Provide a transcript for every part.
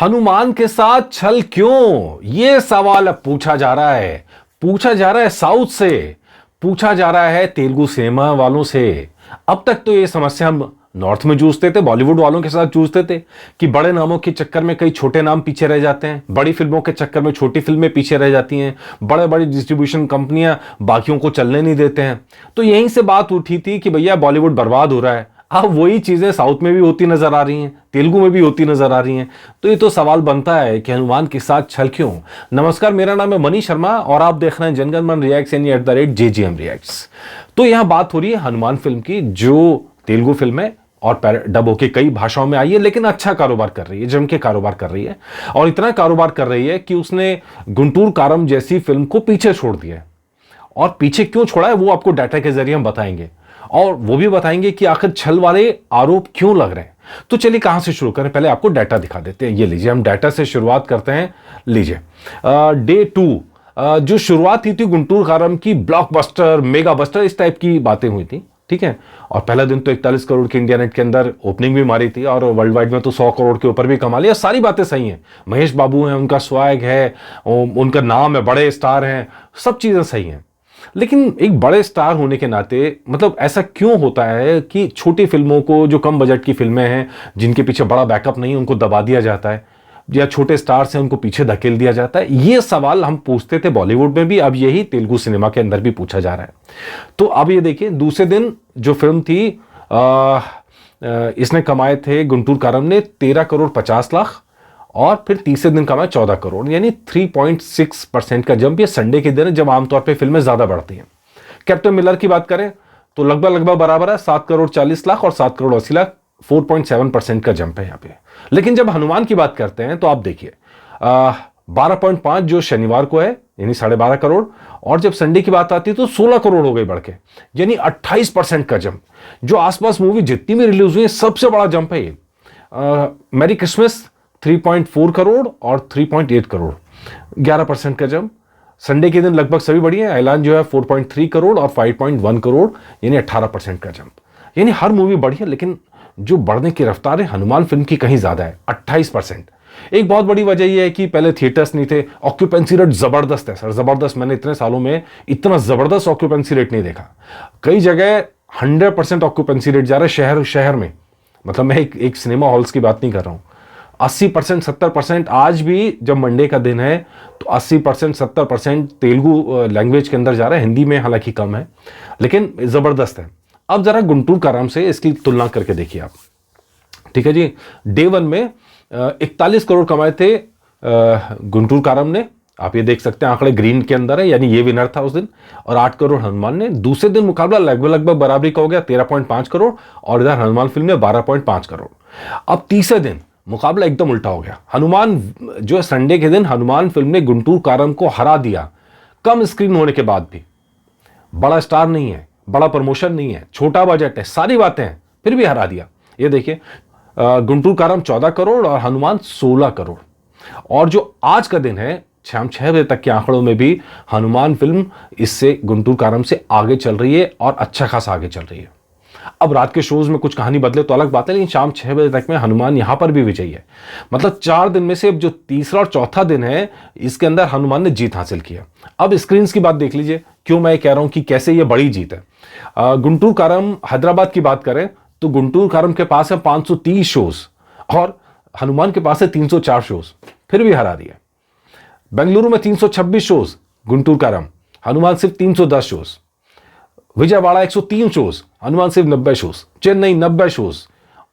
हनुमान के साथ छल क्यों, यह सवाल अब पूछा जा रहा है। पूछा जा रहा है साउथ से, पूछा जा रहा है तेलुगु सिनेमा वालों से। अब तक तो ये समस्या हम नॉर्थ में जूझते थे, बॉलीवुड वालों के साथ जूझते थे कि बड़े नामों के चक्कर में कई छोटे नाम पीछे रह जाते हैं, बड़ी फिल्मों के चक्कर में छोटी फिल्में पीछे रह जाती हैं, बड़े बड़ी डिस्ट्रीब्यूशन कंपनियां बाकियों को चलने नहीं देते हैं। तो यहीं से बात उठी थी कि भैया बॉलीवुड बर्बाद हो रहा है। अब वही चीजें साउथ में भी होती नजर आ रही हैं, तेलुगु में भी होती नजर आ रही हैं। तो ये तो सवाल बनता है कि हनुमान के साथ छल क्यों। नमस्कार, मेरा नाम है मनीष शर्मा और आप देख रहे हैं जनगण मन रिएक्ट्स यानी @JGM रिएक्ट्स। तो यहां बात हो रही है हनुमान फिल्म की, जो तेलुगु फिल्म है और डब होके कई भाषाओं में आई है, लेकिन अच्छा कारोबार कर रही है, जम के कारोबार कर रही है। और इतना कारोबार कर रही है कि उसने गुंटूर कारम जैसी फिल्म को पीछे छोड़ दिया है। और पीछे क्यों छोड़ा है वो आपको डाटा के जरिए हम बताएंगे, और वो भी बताएंगे कि आखिर छल वाले आरोप क्यों लग रहे हैं। तो चलिए कहां से शुरू करें, पहले आपको डाटा दिखा देते हैं। ये लीजिए, हम डाटा से शुरुआत करते हैं। लीजिए, डे 2 जो शुरुआत हुई थी गुंटूर कारम की, ब्लॉकबस्टर मेगा बस्टर इस टाइप की बातें हुई थी, ठीक है। और पहला दिन तो 41 करोड़ की इंडिया नेट के अंदर ओपनिंग भी मारी थी, और वर्ल्ड वाइड में तो 100 करोड़ के ऊपर भी कमा लिया। सारी बातें सही हैं, महेश बाबू हैं, उनका स्वैग है, उनका नाम है, बड़े स्टार हैं, सब चीजें सही हैं। लेकिन एक बड़े स्टार होने के नाते मतलब ऐसा क्यों होता है कि छोटी फिल्मों को, जो कम बजट की फिल्में हैं, जिनके पीछे बड़ा बैकअप नहीं, उनको दबा दिया जाता है, या छोटे स्टार्स हैं उनको पीछे धकेल दिया जाता है। ये सवाल हम पूछते थे बॉलीवुड में भी, अब यही तेलुगु सिनेमा के अंदर भी पूछा जा रहा है। तो अब ये देखिए, दूसरे दिन जो फिल्म थी इसने कमाए थे, गुंटूर कारम ने 13 करोड़ 50 लाख, और फिर तीसरे दिन कमाए 14 करोड़, यानी 3.6% का जंप। ये संडे के दिन जब आमतौर पे फिल्में ज्यादा बढ़ती हैं। कैप्टन मिलर की बात करें तो लगभग बराबर है, 7 करोड़ 40 लाख और 7 करोड़ 80 लाख, 4.7% का जंप है यहाँ पे। लेकिन जब हनुमान की बात करते हैं तो आप देखिए, 12.5 जो शनिवार को है, यानी 12.5 करोड़, और जब संडे की बात आती है तो 16 करोड़ हो गई बढ़ के, यानी 28% का जंप। जो आसपास मूवी जितनी भी रिलीज हुई है, सबसे बड़ा जंप है ये। मैरी क्रिसमस 3.4 करोड़ और 3.8 करोड़, 11% का जंप। संडे के दिन लगभग सभी बढ़ी है। ऐलान जो है 4.3 करोड़ और 5.1 करोड़, यानी 18% का जंप। यानी हर मूवी बढ़ी है, लेकिन जो बढ़ने की रफ्तार है हनुमान फिल्म की कहीं ज्यादा है, 28%। एक बहुत बड़ी वजह यह है कि पहले थिएटर्स नहीं थे, ऑक्यूपेंसी रेट जबरदस्त है सर, जबरदस्त। मैंने इतने सालों में इतना जबरदस्त ऑक्यूपेंसी रेट नहीं देखा। कई जगह 100% ऑक्यूपेंसी रेट जा रहा है शहर शहर में। मतलब मैं एक सिनेमा हॉल्स की बात नहीं कर रहा हूं। 80% 70% आज भी जब मंडे का दिन है तो 80% 70% तेलुगु लैंग्वेज के अंदर जा रहा है, हिंदी में हालांकि कम है, लेकिन जबरदस्त है। अब जरा गुंटूर कारम से इसकी तुलना करके देखिए आप, ठीक है जी। डे 1 में 41 करोड़ कमाए थे गुंटूर कारम ने, आप ये देख सकते हैं आंकड़े ग्रीन के अंदर है, यानी ये विनर था उस दिन। और 8 करोड़ हनुमान ने। दूसरे दिन मुकाबला लगभग बराबरी का हो गया, 13.5 करोड़, और इधर हनुमान फिल्म ने 12.5 करोड़। अब तीसरे दिन मुकाबला एकदम उल्टा हो गया। हनुमान जो है, संडे के दिन हनुमान फिल्म ने गुंटूर कारम को हरा दिया, कम स्क्रीन होने के बाद भी। बड़ा स्टार नहीं है, बड़ा प्रमोशन नहीं है, छोटा बजट है, सारी बातें हैं, फिर भी हरा दिया। ये देखिए, गुंटूर कारम 14 करोड़ और हनुमान 16 करोड़। और जो आज का दिन है, शाम 6 बजे तक के आंकड़ों में भी हनुमान फिल्म इससे, गुंटूर कारम से आगे चल रही है, और अच्छा खासा आगे चल रही है। अब रात के शोज में कुछ कहानी बदले तो अलग बात है, लेकिन शाम 6 बजे तक में हनुमान यहां पर भी विजयी है। मतलब 4 दिन में से अब जो तीसरा और चौथा दिन है, इसके अंदर हनुमान ने जीत हासिल किया। अब स्क्रीन की बात देख लीजिए, क्यों मैं कह रहा हूं कि कैसे यह बड़ी जीत है। गुंटूर कारम हैदराबाद की बात करें तो गुंटूर कारम के पास है 530 शोज, और हनुमान के पास है 304 शोज, फिर भी हरा दिया। बेंगलुरु में 326 शोज गुंटूर कारम, हनुमान सिर्फ 310 शोज। विजयवाड़ा 103 शोज, हनुमान सिर्फ 90 शोज। चेन्नई 90 शोज,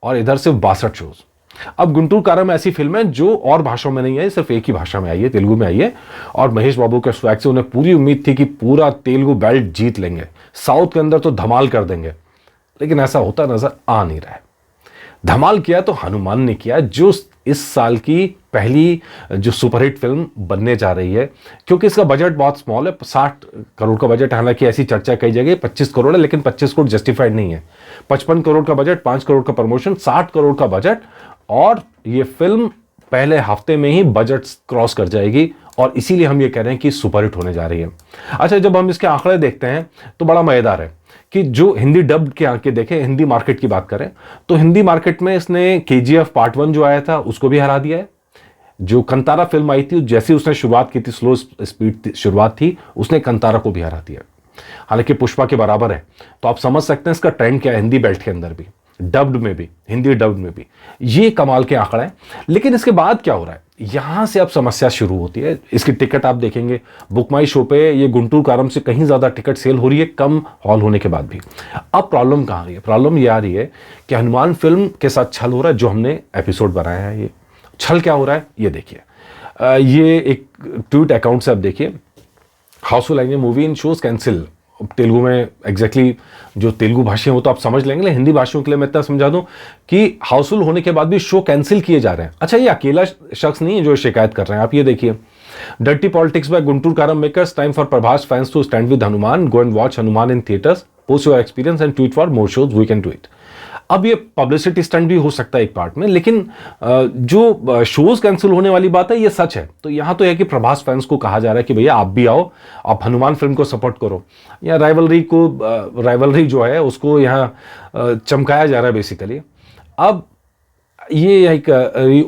और इधर सिर्फ 62 शोज। अब गुंटूर कारम ऐसी फिल्म है जो और भाषाओं में नहीं आई, सिर्फ एक ही भाषा में आई है, तेलुगु में आई है। और महेश बाबू के स्वैग से उन्हें पूरी उम्मीद थी कि पूरा तेलुगु बेल्ट जीत लेंगे, साउथ के अंदर तो धमाल कर देंगे, लेकिन ऐसा होता नजर आ नहीं रहा है। धमाल किया तो हनुमान ने किया, जो इस साल की पहली जो सुपरहिट फिल्म बनने जा रही है, क्योंकि इसका बजट बहुत स्मॉल है, 60 करोड़ का बजट। हालांकि ऐसी चर्चा कई जगह 25 करोड़ है, लेकिन 25 करोड़ जस्टिफाइड नहीं है। 55 करोड़ का बजट, 5 करोड़ का प्रमोशन, 60 करोड़ का बजट, और ये फिल्म पहले हफ्ते में ही बजट क्रॉस कर जाएगी, और इसीलिए हम ये कह रहे हैं कि सुपरहिट होने जा रही है। अच्छा, जब हम इसके आंकड़े देखते हैं तो बड़ा मजेदार है कि जो हिंदी डब्ड के आंकड़े देखें, हिंदी मार्केट की बात करें तो हिंदी मार्केट में इसने KGF पार्ट 1 जो आया था उसको भी हरा दिया है। जो कंतारा फिल्म आई थी, जैसे उसने शुरुआत की थी, स्लो स्पीड शुरुआत थी, उसने कंतारा को भी हरा दिया। हालांकि पुष्पा के बराबर है, तो आप समझ सकते हैं इसका ट्रेंड क्या है हिंदी बेल्ट के अंदर भी, डब्ड में भी, हिंदी डब्ड में भी। ये कमाल के आंकड़ा है। लेकिन इसके बाद क्या हो रहा है, यहां से अब समस्या शुरू होती है। इसकी टिकट आप देखेंगे बुक माई शो पे, ये गुंटूर कारम से कहीं ज्यादा टिकट सेल हो रही है, कम हॉल होने के बाद भी। अब प्रॉब्लम कहां आ रही है? प्रॉब्लम ये आ रही है कि हनुमान फिल्म के साथ छल हो रहा है। जो हमने एपिसोड बनाया है, ये छल क्या हो रहा है ये देखिए। ये एक ट्वीट अकाउंट से आप देखिए, हाउसफुल आई movie in shows cancel. Telugu में एग्जैक्टली जो तेलुगु भाषी हैं वो तो आप समझ लेंगे, लेकिन हिंदी भाषियों के लिए मैं इतना समझा दूं कि हाउसफुल होने के बाद भी शो कैंसिल किए जा रहे हैं। अच्छा, ये अकेला शख्स नहीं है जो शिकायत कर रहे हैं, आप ये देखिए। Dirty politics by Guntur Kaaram makers, time for Prabhas fans to stand with Hanuman, go and watch Hanuman in theatres, post your experience and tweet for more shows, we can do it. अब ये पब्लिसिटी स्टंट भी हो सकता है एक पार्ट में, लेकिन जो शोज कैंसिल होने वाली बात है ये सच है। तो यहां तो यह कि प्रभास फैंस को कहा जा रहा है कि भैया आप भी आओ, आप हनुमान फिल्म को सपोर्ट करो, या राइवलरी जो है उसको यहाँ चमकाया जा रहा है बेसिकली। अब ये एक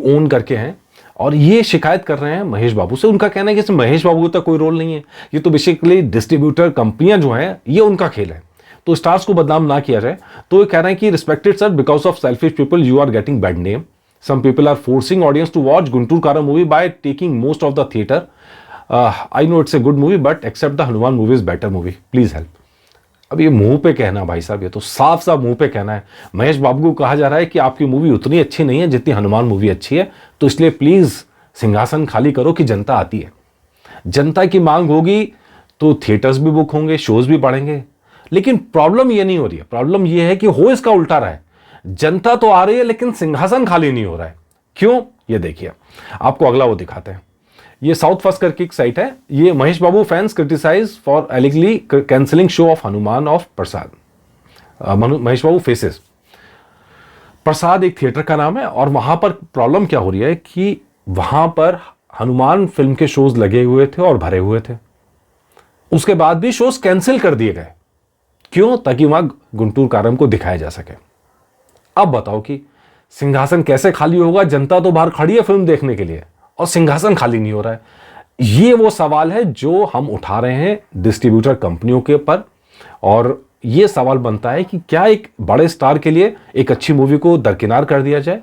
ओन करके हैं और ये शिकायत कर रहे हैं महेश बाबू से। उनका कहना है कि इसमें महेश बाबू का कोई रोल नहीं है, ये तो बेसिकली डिस्ट्रीब्यूटर कंपनियां जो हैं ये उनका खेल है, तो स्टार्स को बदनाम ना किया जाए। तो ये कह रहे हैं कि respected sir, because of selfish people you are getting bad name, some people are forcing audience to watch Guntur Kaaram movie by taking most of the theatre. I know it's a good movie but except the Hanuman movie is better movie, please help. अब ये मुंह पे कहना भाई साहब, ये तो साफ साफ मुंह पे कहना है। महेश बाबू को कहा जा रहा है कि आपकी मूवी उतनी अच्छी नहीं है जितनी हनुमान मूवी अच्छी है, तो इसलिए प्लीज सिंहासन खाली करो कि जनता आती है। जनता की मांग होगी तो थिएटर्स भी बुक होंगे, शोज भी बढ़ेंगे। लेकिन प्रॉब्लम ये नहीं हो रही है, प्रॉब्लम ये है कि हो इसका उल्टा रहा है। जनता तो आ रही है लेकिन सिंहासन खाली नहीं हो रहा है। क्यों? ये देखिए, आपको अगला वो दिखाते हैं। ये साउथ फर्स्ट करके एक साइट है। ये Mahesh Babu fans criticize for allegedly cancelling show of Hanuman of Prasad. Mahesh Babu faces. Prasad एक थिएटर का नाम है और वहां पर प्रॉब्लम क्या हो रही है कि वहां पर हनुमान फिल्म के शोज लगे हुए थे और भरे हुए थे, उसके बाद भी शोज कैंसिल कर दिए गए। क्यों? ताकि वहां गुंटूर कारम को दिखाया जा सके। अब बताओ कि सिंहासन कैसे खाली होगा? जनता तो बाहर खड़ी है फिल्म देखने के लिए और सिंहासन खाली नहीं हो रहा है। ये वो सवाल है जो हम उठा रहे हैं डिस्ट्रीब्यूटर कंपनियों के ऊपर, और ये सवाल बनता है कि क्या एक बड़े स्टार के लिए एक अच्छी मूवी को दरकिनार कर दिया जाए?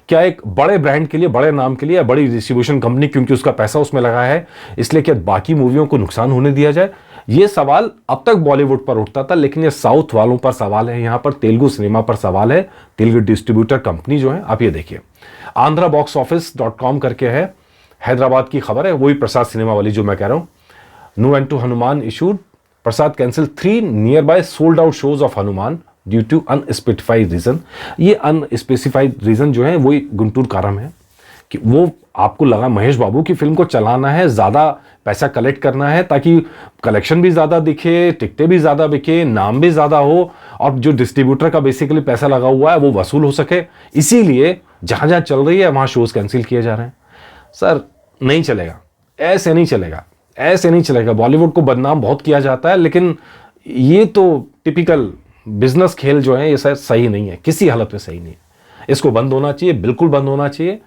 क्या एक बड़े ब्रांड के लिए, बड़े नाम के लिए, बड़ी डिस्ट्रीब्यूशन कंपनी क्योंकि उसका पैसा उसमें लगा है, इसलिए क्या बाकी मूवियों को नुकसान होने दिया जाए? ये सवाल अब तक बॉलीवुड पर उठता था, लेकिन ये साउथ वालों पर सवाल है, यहां पर तेलुगु सिनेमा पर सवाल है। तेलुगु डिस्ट्रीब्यूटर कंपनी जो है, आप ये देखिए, आंध्रा बॉक्स ऑफिस .com करके है, हैदराबाद की खबर है, वही प्रसाद सिनेमा वाली जो मैं कह रहा हूं। No end to Hanuman issued, Prasad cancel 3 near by sold out shows of Hanuman due to unspecified reason. ये अनस्पेसिफाइड रीजन जो है वही गुंटूर कारम है कि वो आपको लगा महेश बाबू की फिल्म को चलाना है, ज्यादा पैसा कलेक्ट करना है ताकि कलेक्शन भी ज्यादा दिखे, टिकटें भी ज्यादा बिके, नाम भी ज्यादा हो, और जो डिस्ट्रीब्यूटर का बेसिकली पैसा लगा हुआ है वो वसूल हो सके। इसीलिए जहां जहां चल रही है वहां शोज कैंसिल किए जा रहे हैं। सर नहीं चलेगा, ऐसे नहीं चलेगा, ऐसे नहीं चलेगा। बॉलीवुड को बदनाम बहुत किया जाता है, लेकिन ये तो टिपिकल बिजनेस खेल जो है ये सही नहीं है, किसी हालत में सही नहीं है। इसको बंद होना चाहिए, बिल्कुल बंद होना चाहिए।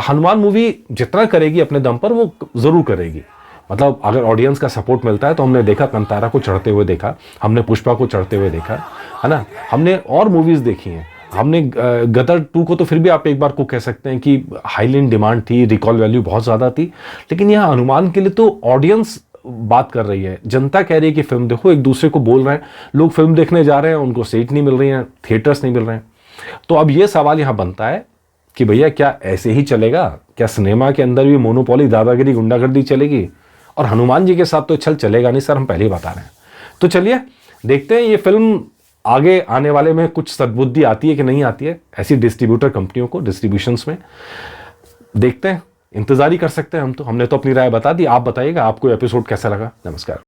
हनुमान मूवी जितना करेगी अपने दम पर वो जरूर करेगी। मतलब अगर ऑडियंस का सपोर्ट मिलता है तो हमने देखा कंतारा को चढ़ते हुए देखा, हमने पुष्पा को चढ़ते हुए देखा है ना, हमने और मूवीज देखी हैं, हमने गदर 2 को तो फिर भी आप एक बार को कह सकते हैं कि हाईली इन डिमांड थी, रिकॉल वैल्यू बहुत ज़्यादा थी। लेकिन यहाँ हनुमान के लिए तो ऑडियंस बात कर रही है, जनता कह रही है कि फिल्म देखो, एक दूसरे को बोल रहे हैं, लोग फिल्म देखने जा रहे हैं, उनको सीट नहीं मिल रही है, थिएटर्स नहीं मिल रहे हैं। तो अब ये सवाल यहाँ बनता है कि भैया क्या ऐसे ही चलेगा? क्या सिनेमा के अंदर भी मोनोपोली, दादागिरी, गुंडागर्दी चलेगी? और हनुमान जी के साथ तो छल चलेगा नहीं सर, हम पहले ही बता रहे हैं। तो चलिए देखते हैं ये फिल्म आगे आने वाले में कुछ सद्बुद्धि आती है कि नहीं आती है ऐसी डिस्ट्रीब्यूटर कंपनियों को डिस्ट्रीब्यूशंस में। देखते हैं, इंतजार ही कर सकते हैं हम तो। हमने तो अपनी राय बता दी, आप बताइएगा आपको एपिसोड कैसा लगा। नमस्कार।